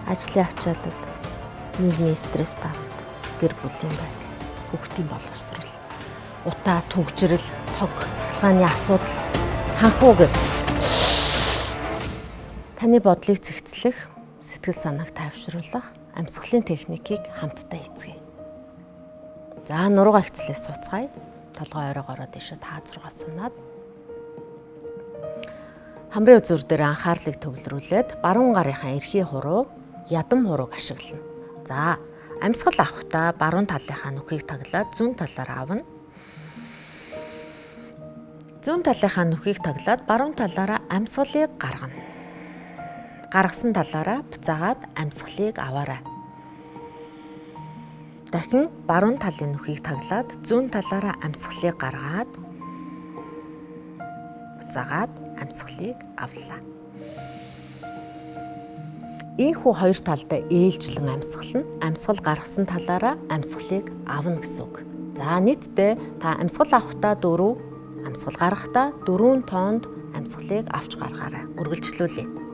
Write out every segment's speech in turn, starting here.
ажлын ачаалал, нийгмийн стресс дарамт, гэр бүлийн байдал, хүүхдийн боловсрол, утаа түгжрэл, тог, цахилгааны асуудал, санхүү гэх таны бодлыг цэгцлэх, сэтгэл санааг тайвшруулах амьсгалын техникийг хамтдаа эзгэе. За нуруугаа ихцлээ суцгаая. Толгой ойрогоороо дэше таад зургаа сунаад хамрын үзүүр дээр анхаарлыг төвлөрүүлээд баруун гарынхаа эрхий хуруу, ядам хуруг ашиглана. За амьсгал авахдаа баруун талынхаа нүхийг таглаад зүүн талаараа авна. Зүүн талынхаа нүхийг таглаад баруун талаараа амьсгалыг гаргана. Гаргасан талаараа буцаагаад амьсгалыг аваарай. Дахин баруун талын нүхийг таглаад зүүн талаараа амьсгалыг гаргаад буцаагаад амьсгалыг авлаа. Ийхүү хоёр талдаа ээлжлэн амьсгал нь амьсгал гаргасан талаараа амьсгалыг авна гэсэн үг. За нийтдээ та амьсгал авахдаа 4, амьсгал гаргахдаа 4 тоонд амьсгалыг авч гаргаарай. Үргэлжлүүлье.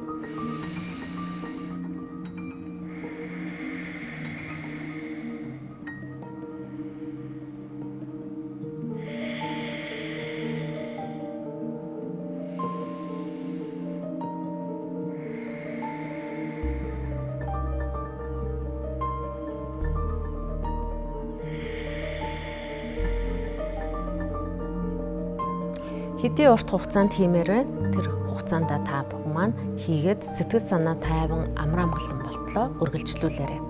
Хэдийн урт хугацаанд хиймээрвэ тэр хугацаанд та бүхэн маань хийгээд сэтгэл санаа тайван амраа амгалан болтлоо үргэлжлүүлээрэй.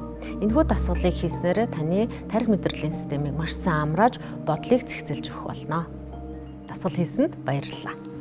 Энэхүү дасгалыг хийснээр таны тархи мэдрэлийн системийг маш сайн амрааж бодлыг цэгцэлж өгөх болно. Дасгал хийсэнд баярлалаа.